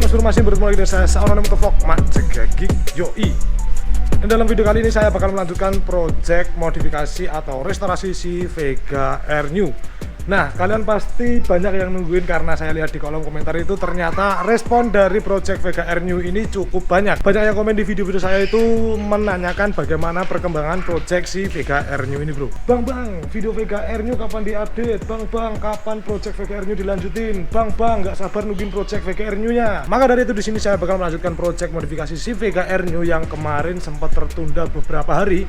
Bosbro, masih bertemu lagi dengan saya Saono Motovlog Majegagik Yoi. Dan dalam video kali ini saya bakal melanjutkan project modifikasi atau restorasi si Vega R New. Nah, kalian pasti banyak yang nungguin karena saya lihat di kolom komentar itu ternyata respon dari project Vega R New ini cukup banyak. Banyak yang komen di video-video saya itu menanyakan bagaimana perkembangan project si Vega R New ini, bro. Bang, video Vega R New kapan diupdate? Bang, kapan project Vega R New dilanjutin? Bang, nggak sabar nungguin project Vega R New-nya. Maka dari itu di sini saya bakal melanjutkan project modifikasi si Vega R New yang kemarin sempat tertunda beberapa hari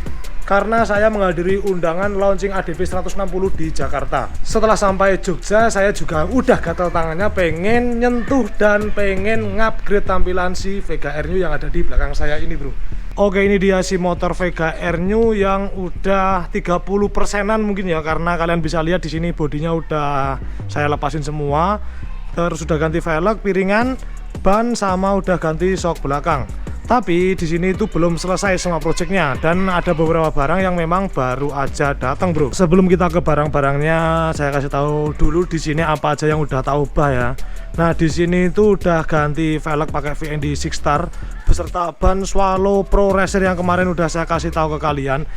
karena saya menghadiri undangan launching ADV 160 di Jakarta. Setelah sampai Jogja, saya juga udah gatel tangannya pengen nyentuh dan pengen ngupgrade tampilan si Vega R New yang ada di belakang saya ini, bro. Oke, ini dia si motor Vega R New yang udah 30%-an mungkin ya, karena kalian bisa lihat di sini bodinya udah saya lepasin semua. Terus sudah ganti velg, piringan, ban, sama udah ganti shock belakang. Tapi di sini itu belum selesai semua projectnya dan ada beberapa barang yang memang baru aja datang, bro. Sebelum kita ke barang-barangnya, saya kasih tahu dulu di sini apa aja yang udah tak ubah ya. Nah, di sini itu udah ganti velg pakai VND Six Star beserta ban Swallow Pro Racer yang kemarin udah saya kasih tahu ke kalian.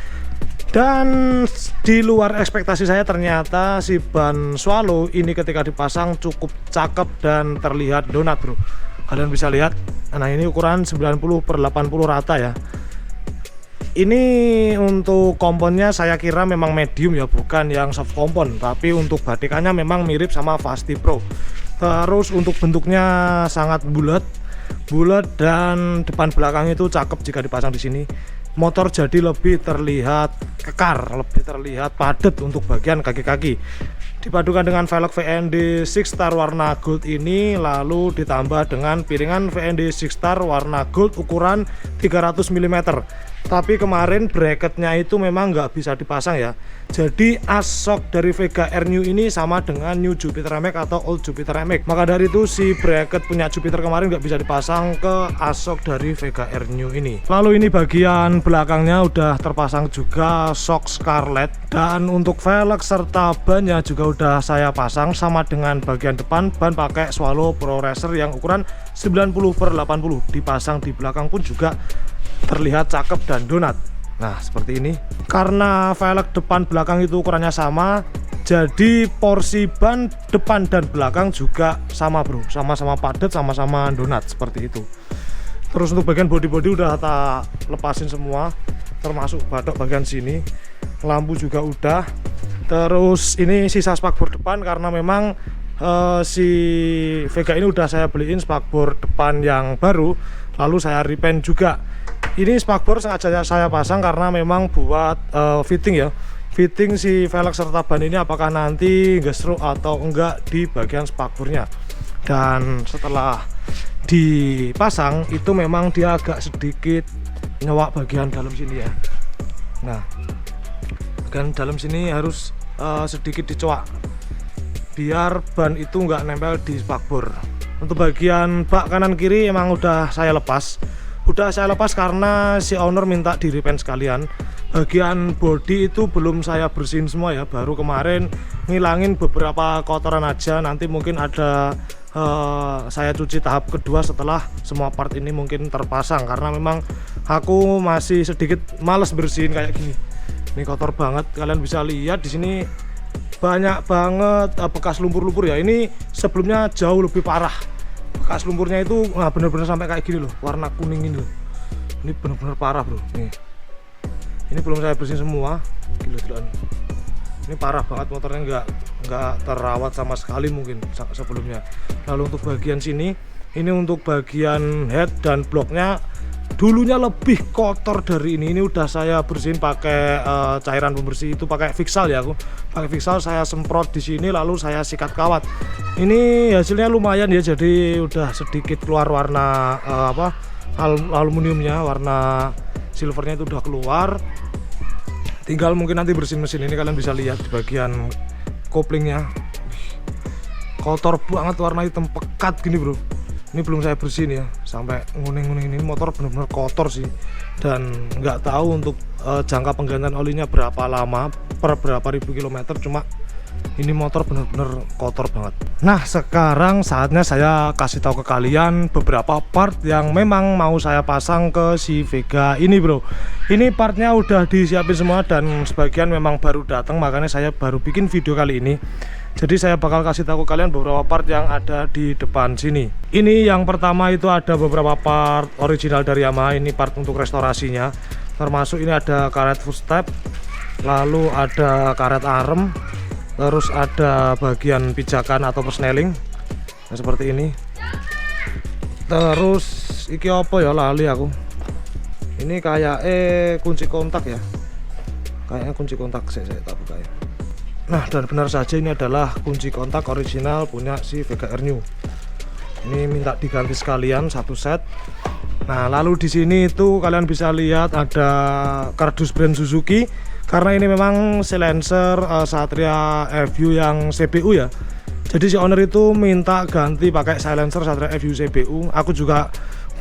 Dan di luar ekspektasi saya, ternyata si ban Swallow ini ketika dipasang cukup cakep dan terlihat donat, bro. Kalian bisa lihat, nah ini ukuran 90/80 rata ya. Ini untuk komponnya saya kira memang medium ya, bukan yang soft kompon, tapi untuk batikannya memang mirip sama Fasti Pro. Terus untuk bentuknya sangat bulat dan depan belakang itu cakep jika dipasang di sini. Motor jadi lebih terlihat kekar, lebih terlihat padat untuk bagian kaki-kaki. Dipadukan dengan velg VND Six Star warna gold ini, lalu ditambah dengan piringan VND Six Star warna gold ukuran 300 mm. Tapi kemarin bracketnya itu memang nggak bisa dipasang ya. Jadi as shock dari Vega R New ini sama dengan New Jupiter MX atau Old Jupiter MX. Maka dari itu si bracket punya Jupiter kemarin nggak bisa dipasang ke as shock dari Vega R New ini. Lalu ini bagian belakangnya udah terpasang juga shock Scarlett, dan untuk velg serta bannya juga udah saya pasang sama dengan bagian depan ban pakai Swallow Pro Racer yang ukuran 90/80. Dipasang di belakang pun juga terlihat cakep dan donat. Nah, seperti ini. Karena velg depan belakang itu ukurannya sama, jadi porsi ban depan dan belakang juga sama, bro. Sama-sama padat, sama-sama donat seperti itu. Terus untuk bagian body udah tak lepasin semua, termasuk batok bagian sini. Lampu juga udah. Terus ini sisa spakbor depan karena memang si Vega ini udah saya beliin spakbor depan yang baru, lalu saya repaint juga. Ini spakbor sengaja saya pasang karena memang buat fitting ya, fitting si velg serta ban ini apakah nanti gesruk atau enggak di bagian spakbornya. Dan setelah dipasang itu memang dia agak sedikit nyewak bagian dalam sini ya. Nah, bagian dalam sini harus sedikit dicoak biar ban itu enggak nempel di spakbor. Untuk bagian bak kanan kiri emang udah saya lepas. Karena si owner minta di repaint sekalian. Bagian body itu belum saya bersihin semua ya, baru kemarin ngilangin beberapa kotoran aja. Nanti mungkin ada saya cuci tahap kedua setelah semua part ini mungkin terpasang, karena memang aku masih sedikit males bersihin kayak gini. Ini kotor banget, kalian bisa lihat di sini banyak banget bekas lumpur-lumpur ya. Ini sebelumnya jauh lebih parah. Bekas lumpurnya itu bener-bener sampai kayak gini loh, warna kuning ini loh. Ini bener-bener parah, bro. Nih, ini belum saya bersihin semua. Gila-gilaan. Ini parah banget, motornya nggak terawat sama sekali mungkin sebelumnya. Lalu untuk bagian sini, ini untuk bagian head dan bloknya dulunya lebih kotor dari ini. Ini udah saya bersihin pakai cairan pembersih itu, pakai Vixal ya. Aku pakai Vixal, saya semprot di sini lalu saya sikat kawat. Ini hasilnya lumayan ya, jadi udah sedikit keluar warna aluminiumnya, warna silvernya itu udah keluar. Tinggal mungkin nanti bersihin mesin ini, kalian bisa lihat di bagian koplingnya. Kotor banget, warna hitam pekat gini, bro. Ini belum saya bersihin ya, sampai nguning-nguning. Ini motor benar-benar kotor sih, dan nggak tahu untuk jangka penggantian olinya berapa lama, per berapa ribu kilometer. Cuma Ini motor bener-bener kotor banget. Nah, sekarang saatnya saya kasih tahu ke kalian beberapa part yang memang mau saya pasang ke si Vega ini, bro. Ini partnya udah disiapin semua dan sebagian memang baru datang, makanya saya baru bikin video kali ini. Jadi saya bakal kasih tahu ke kalian beberapa part yang ada di depan sini. Ini yang pertama itu ada beberapa part original dari Yamaha. Ini part untuk restorasinya. Termasuk ini ada karet footstep, lalu ada karet arm, terus ada bagian pijakan atau persneling, nah, seperti ini. Terus iki apa ya, lali aku. Ini kayak kunci kontak ya, kayaknya kunci kontak. Saya tak buka ya. Nah, dan benar saja ini adalah kunci kontak original punya si Vega R New. Ini minta diganti sekalian satu set. Nah, lalu di sini itu kalian bisa lihat ada kardus brand Suzuki. Karena ini memang silencer Satria FU yang CBU ya. Jadi si owner itu minta ganti pakai silencer Satria FU CBU. Aku juga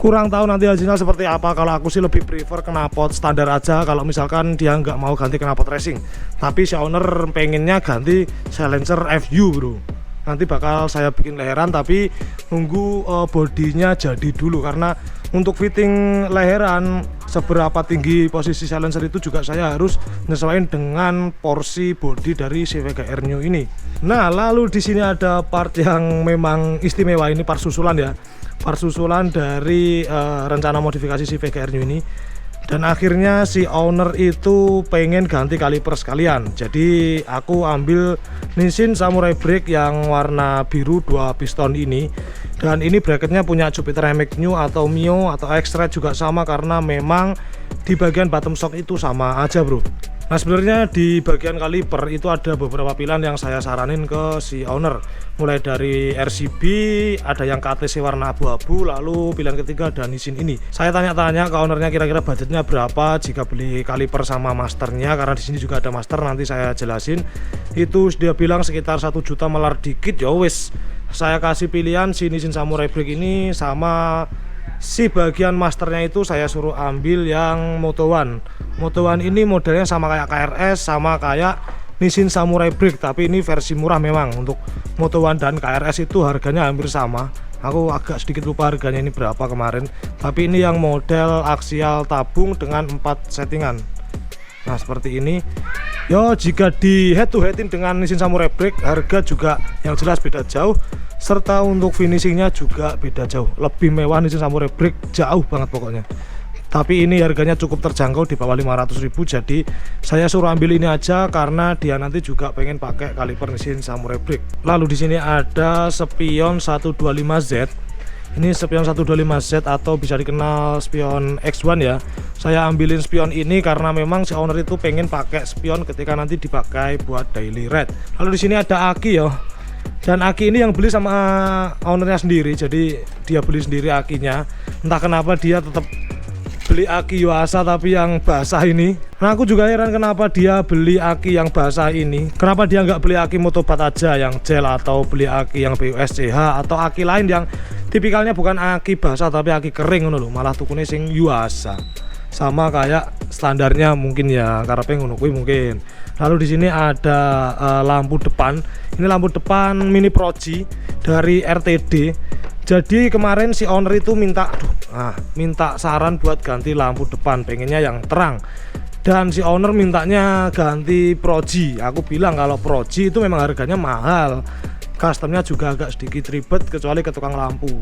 kurang tahu nanti hasilnya seperti apa. Kalau aku sih lebih prefer knalpot standar aja kalau misalkan dia nggak mau ganti knalpot racing. Tapi si owner pengennya ganti silencer FU, bro. Nanti bakal saya bikin leheran, tapi nunggu bodinya jadi dulu. Karena untuk fitting leheran seberapa tinggi posisi silencer itu juga saya harus menyesuaikan dengan porsi bodi dari si Vega R New ini. Nah, lalu di sini ada part yang memang istimewa. Ini part susulan ya, part susulan dari rencana modifikasi si Vega R New ini. Dan akhirnya si owner itu pengen ganti kaliper sekalian. Jadi aku ambil Nissin Samurai Break yang warna biru 2 piston ini. Dan ini bracketnya punya Jupiter MX New atau Mio atau X-Red juga sama, karena memang di bagian bottom shock itu sama aja, bro. Nah, sebenarnya di bagian kaliper itu ada beberapa pilihan yang saya saranin ke si owner. Mulai dari RCB, ada yang KTC warna abu-abu, lalu pilihan ketiga ada Nissin ini. Saya tanya-tanya ke ownernya kira-kira budgetnya berapa jika beli kaliper sama masternya, karena di sini juga ada master, nanti saya jelasin. Itu dia bilang sekitar 1 juta melar dikit. Ya wis, saya kasih pilihan si Nissin Samurai Break ini sama si bagian masternya itu saya suruh ambil yang Moto One. Moto One ini modelnya sama kayak KRS, sama kayak Nissin Samurai Break, tapi ini versi murah memang. Untuk Moto One dan KRS itu harganya hampir sama. Aku agak sedikit lupa harganya ini berapa kemarin. Tapi ini yang model aksial tabung dengan 4 settingan. Nah, seperti ini. Yo, jika di head to headin dengan Nissin Samurai Break, harga juga yang jelas beda jauh. Serta untuk finishingnya juga beda jauh. Lebih mewah Nissin Samurai Break, jauh banget pokoknya. Tapi ini harganya cukup terjangkau di bawah 500.000. Jadi saya suruh ambil ini aja karena dia nanti juga pengen pakai kaliper Nissin Samurai Break. Lalu di sini ada spion 125Z. Ini spion 125Z atau bisa dikenal spion X1 ya. Saya ambilin spion ini karena memang si owner itu pengen pakai spion ketika nanti dipakai buat daily ride. Lalu di sini ada aki ya. Dan aki ini yang beli sama ownernya sendiri. Jadi dia beli sendiri akinya. Entah kenapa dia tetap beli aki Yuasa tapi yang basah ini. Nah, aku juga heran kenapa dia beli aki yang basah ini. Kenapa dia nggak beli aki Motobat aja yang gel, atau beli aki yang BUSCH, atau aki lain yang tipikalnya bukan aki basah tapi aki kering ngono lho, malah tukune sing Yuasa. Sama kayak standarnya mungkin ya, karepe ngono kuwi mungkin. Lalu di sini ada lampu depan. Ini lampu depan Mini Proji dari RTD. Jadi kemarin si owner itu minta saran buat ganti lampu depan, pengennya yang terang. Dan si owner mintanya ganti Proji. Aku bilang kalau Proji itu memang harganya mahal, customnya juga agak sedikit ribet kecuali ke tukang lampu.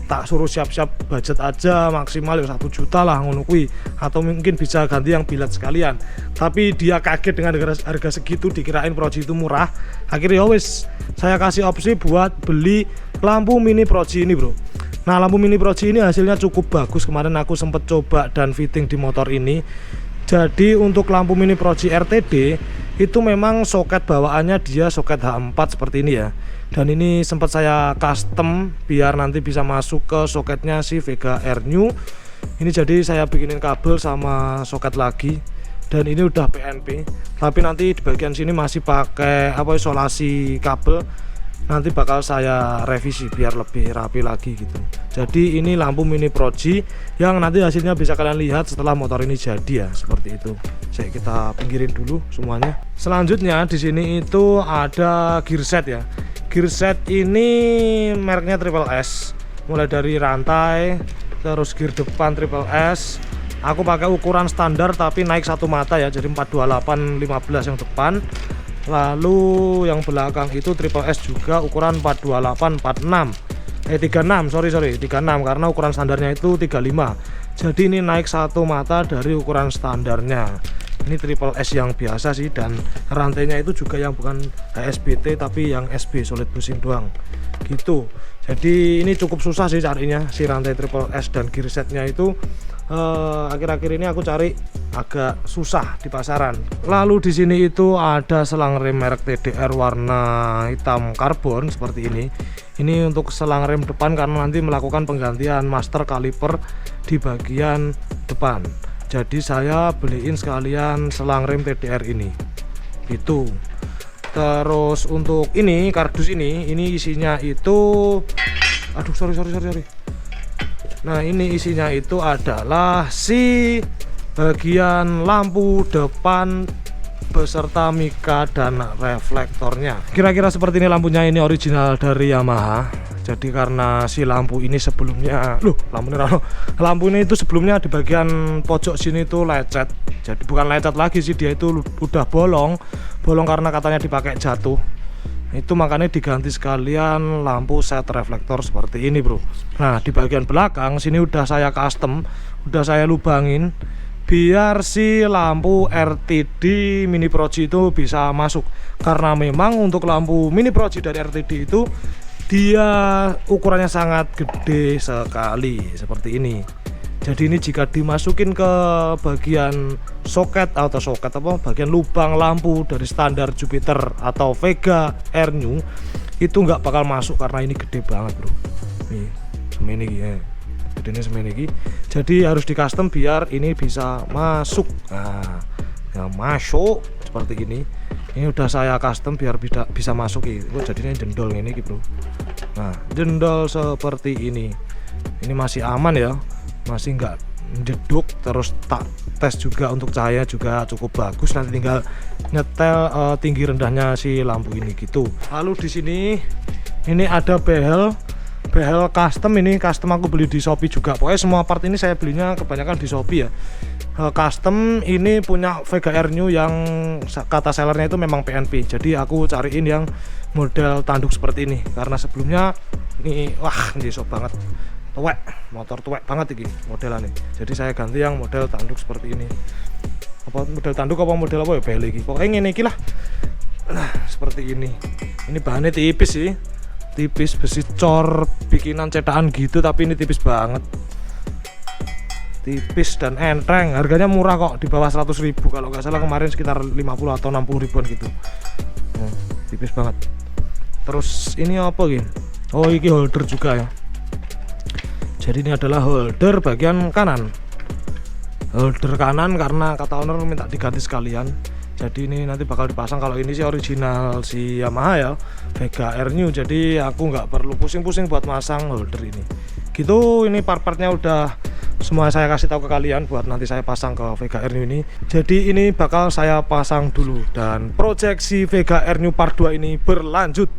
Tak suruh siap-siap budget aja maksimal ya 1 juta lah ngono kuwi, atau mungkin bisa ganti yang billet sekalian. Tapi dia kaget dengan harga segitu, dikirain Proji itu murah. Akhirnya wis saya kasih opsi buat beli lampu Mini Proji ini, bro. Nah, lampu Mini Proji ini hasilnya cukup bagus. Kemarin aku sempet coba dan fitting di motor ini. Jadi untuk lampu Mini Proji RTD itu memang soket bawaannya dia soket H4 seperti ini ya. Dan ini sempat saya custom biar nanti bisa masuk ke soketnya si Vega R New. Ini jadi saya bikinin kabel sama soket lagi. Dan ini udah PNP. Tapi nanti di bagian sini masih pakai isolasi kabel. nanti bakal saya revisi biar lebih rapi lagi gitu. Jadi ini lampu Mini Pro G yang nanti hasilnya bisa kalian lihat setelah motor ini jadi ya, seperti itu. Saya kita pinggirin dulu semuanya. Selanjutnya di sini itu ada gear set ya. Gear set ini mereknya Triple S. Mulai dari rantai, terus gear depan Triple S. Aku pakai ukuran standar tapi naik satu mata ya, jadi 428/15 yang depan. Lalu yang belakang itu Triple S juga ukuran 428/36. 36, sorry 36 karena ukuran standarnya itu 35. Jadi ini naik satu mata dari ukuran standarnya. Ini Triple S yang biasa sih, dan rantainya itu juga yang bukan HSBT tapi yang SB solid bushing doang gitu. Jadi ini cukup susah sih carinya si rantai Triple S, dan gear setnya itu akhir-akhir ini aku cari agak susah di pasaran. Lalu di sini itu ada selang rem merek TDR warna hitam karbon seperti ini. Ini untuk selang rem depan karena nanti melakukan penggantian master kaliper di bagian depan. Jadi saya beliin sekalian selang rem TDR ini. Gitu. Terus untuk ini kardus ini isinya itu, aduh sorry. Nah ini isinya itu adalah si bagian lampu depan beserta mika dan reflektornya. Kira-kira seperti ini lampunya, ini original dari Yamaha. Jadi karena si lampu ini sebelumnya, lampu ini itu sebelumnya di bagian pojok sini itu lecet. Jadi bukan lecet lagi sih, dia itu udah bolong karena katanya dipakai jatuh. Itu makanya diganti sekalian lampu set reflektor seperti ini bro. Nah di bagian belakang sini udah saya custom, udah saya lubangin biar si lampu RTD Mini Pro G itu bisa masuk. Karena memang untuk lampu Mini Pro G dari RTD itu dia ukurannya sangat gede sekali seperti ini. Jadi ini jika dimasukin ke bagian bagian lubang lampu dari standar Jupiter atau Vega Air New itu nggak bakal masuk karena ini gede banget bro. Nih semene iki ya. Gedene semene iki. Jadi harus di custom biar ini bisa masuk. Nah, ya masuk seperti ini. Ini udah saya custom biar bisa masuk ini. Jadinya jendol ini bro. Nah, jendol seperti ini. Ini masih aman ya. Masih nggak jeduk. Terus tak tes juga untuk cahaya juga cukup bagus. Nanti tinggal nyetel tinggi rendahnya si lampu ini gitu. Lalu di sini ini ada behel custom. Ini custom aku beli di Shopee juga. Pokoknya semua part ini saya belinya kebanyakan di Shopee ya. Custom ini punya Vega Air New yang kata sellernya itu memang PNP. Jadi aku cariin yang model tanduk seperti ini karena sebelumnya ini ini sok banget. Motor tuwek banget ini modelannya. Jadi saya ganti yang model tanduk seperti ini. Apa model tanduk apa model apa ya beli iki. Pokoknya ngene iki lah. Nah, seperti ini. Ini bahannya tipis sih. Tipis besi cor bikinan cetakan gitu, tapi ini tipis banget. Tipis dan enteng. Harganya murah kok, di bawah 100.000 kalau nggak salah, kemarin sekitar 50 atau 60 ribuan gitu. Tipis banget. Terus ini apa gini? Oh, ini holder juga ya. Jadi ini adalah holder bagian kanan. Holder kanan karena kata owner minta diganti sekalian. Jadi ini nanti bakal dipasang. Kalau ini sih original si Yamaha ya, Vega Air New. Jadi aku nggak perlu pusing-pusing buat masang holder ini. Gitu, ini part-partnya udah semua saya kasih tahu ke kalian buat nanti saya pasang ke Vega Air New ini. Jadi ini bakal saya pasang dulu dan proyeksi Vega Air New part 2 ini berlanjut.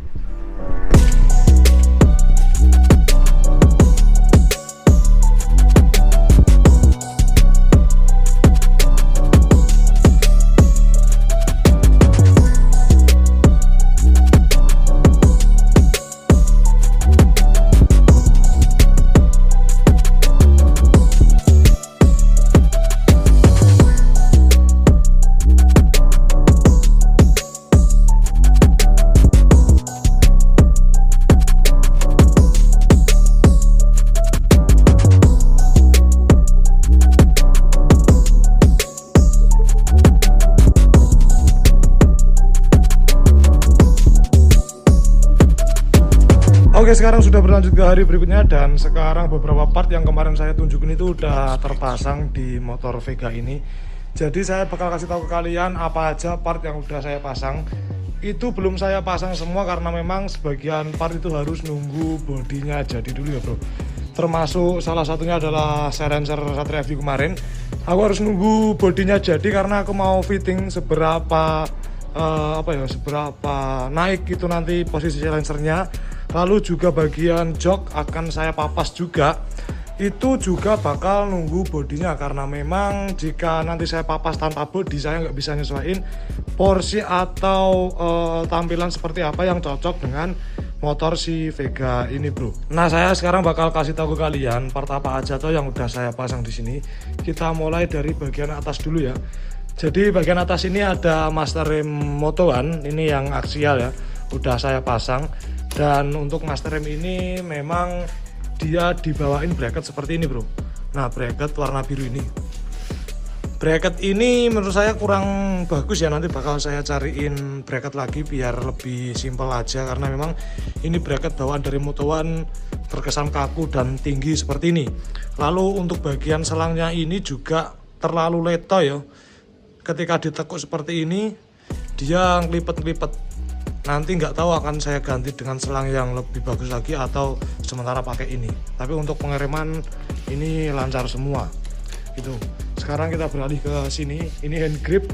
Oke, sekarang sudah berlanjut ke hari berikutnya, dan sekarang beberapa part yang kemarin saya tunjukin itu udah terpasang di motor Vega ini. Jadi saya bakal kasih tahu ke kalian apa aja part yang udah saya pasang. itu belum saya pasang semua karena memang sebagian part itu harus nunggu bodinya jadi dulu ya bro. Termasuk salah satunya adalah silencer Satria FU kemarin. Aku harus nunggu bodinya jadi karena aku mau fitting seberapa seberapa naik itu nanti posisi silencernya. Lalu juga bagian jok akan saya papas juga. Itu juga bakal nunggu bodinya karena memang jika nanti saya papas tanpa bodi saya nggak bisa nyesuaiin porsi atau tampilan seperti apa yang cocok dengan motor si Vega ini bro. Nah saya sekarang bakal kasih tahu ke kalian part apa aja tuh yang udah saya pasang di sini. Kita mulai dari bagian atas dulu ya. Jadi bagian atas ini ada master rem Moto1, ini yang aksial ya, udah saya pasang. Dan untuk master rem ini memang dia dibawain bracket seperti ini bro. Nah bracket warna biru ini, bracket ini menurut saya kurang bagus ya, nanti bakal saya cariin bracket lagi biar lebih simpel aja karena memang ini bracket bawaan dari Moto1 terkesan kaku dan tinggi seperti ini. Lalu untuk bagian selangnya ini juga terlalu leto ya, ketika ditekuk seperti ini dia ngelipet-ngelipet. Nanti nggak tahu akan saya ganti dengan selang yang lebih bagus lagi atau sementara pakai ini. Tapi untuk pengereman ini lancar semua gitu. Sekarang kita beralih ke sini. Ini hand grip.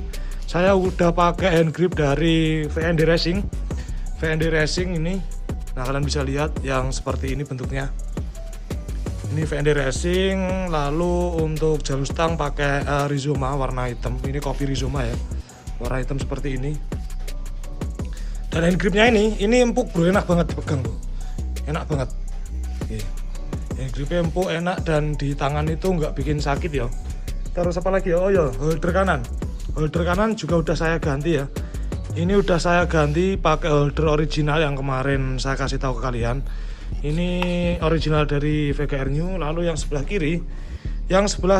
Saya udah pakai hand grip dari VND Racing. VND Racing ini. Nah kalian bisa lihat yang seperti ini bentuknya. Ini VND Racing. Lalu untuk jalur stang pakai Rizoma warna hitam. Ini kopi Rizoma ya. Warna hitam seperti ini. Dan hand gripnya ini empuk bro, enak banget dipegang bro, enak banget. Oke. Hand gripnya empuk, enak, dan di tangan itu nggak bikin sakit ya. Terus apa lagi ya? Oh ya, holder kanan juga udah saya ganti ya. Ini udah saya ganti pakai holder original yang kemarin saya kasih tahu ke kalian. Ini original dari Vega R-New. Lalu yang sebelah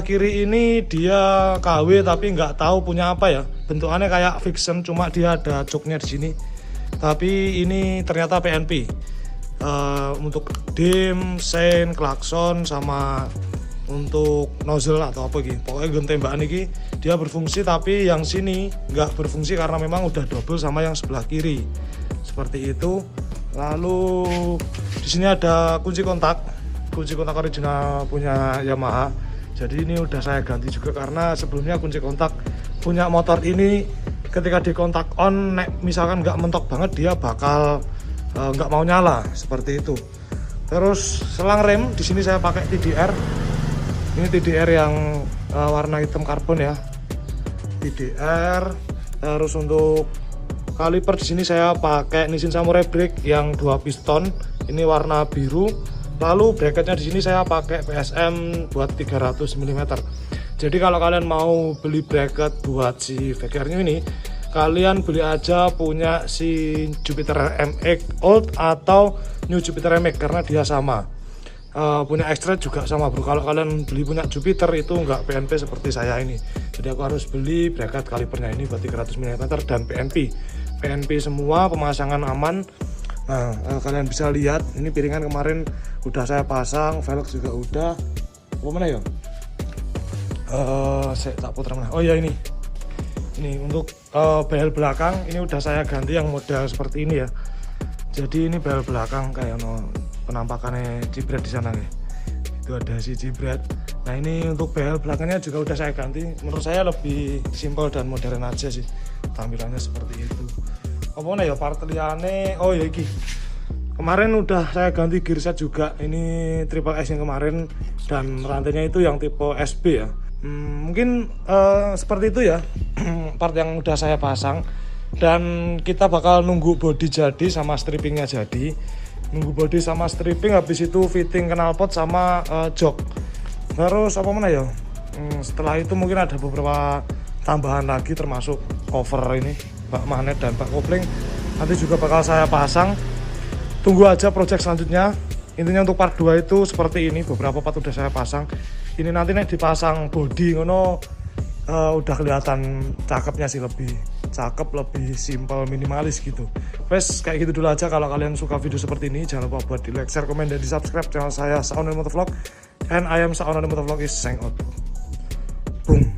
kiri ini dia KW tapi nggak tahu punya apa ya. Bentukannya kayak Vixen, cuma dia ada joknya di sini. Tapi ini ternyata PNP. Untuk dim, sein, klakson, sama untuk nozzle atau apa gitu. Pokoknya gun tembakan ini dia berfungsi, tapi yang sini nggak berfungsi karena memang udah double sama yang sebelah kiri. Seperti itu. Lalu di sini ada kunci kontak original punya Yamaha. Jadi ini udah saya ganti juga karena sebelumnya kunci kontak punya motor ini ketika dikontak on, misalkan nggak mentok banget dia bakal nggak mau nyala seperti itu. Terus selang rem di sini saya pakai TDR. Ini TDR yang warna hitam karbon ya. TDR. Terus untuk kaliper di sini saya pakai Nissin Samurai Brake yang 2 piston. Ini warna biru. Lalu bracketnya di sini saya pakai PSM buat 300 mm. Jadi kalau kalian mau beli bracket buat si Vega R-New ini, kalian beli aja punya si Jupiter MX Old atau New Jupiter MX karena dia sama. Punya extra juga sama bro. Kalau kalian beli punya Jupiter itu nggak PNP seperti saya ini. Jadi aku harus beli bracket kalipernya ini buat 300 mm dan PNP semua, pemasangan aman. Nah kalian bisa lihat ini piringan kemarin udah saya pasang, velg juga udah. Apa mana ya? Saya tak putar mana. Oh ya ini untuk bel belakang ini udah saya ganti yang model seperti ini ya. Jadi ini bel belakang kayak penampakannya Cibret di sana nih. Itu ada si Cibret. Nah ini untuk bel belakangnya juga udah saya ganti. Menurut saya lebih simpel dan modern aja sih. Tampilannya seperti itu. Apa nih ya part liane? Oh ya iki. Kemarin udah saya ganti gearset juga. Ini Triple S yang kemarin dan rantainya itu yang tipe SB ya. Mungkin seperti itu ya part yang udah saya pasang, dan kita bakal nunggu body jadi sama strippingnya jadi. Nunggu body sama stripping, habis itu fitting knalpot sama jok. Terus apa mana ya, setelah itu mungkin ada beberapa tambahan lagi termasuk cover ini, bak magnet dan bak kopling nanti juga bakal saya pasang. Tunggu aja project selanjutnya. Intinya untuk part 2 itu seperti ini, beberapa part udah saya pasang. Ini nanti nih dipasang body ngono udah kelihatan cakepnya sih, lebih cakep, lebih simple, minimalis gitu. Wes kayak gitu dulu aja. Kalau kalian suka video seperti ini jangan lupa buat di like, share, komen, dan di subscribe channel saya Saonan Motovlog. And I am Saonan Motovlog is sign out. Boom.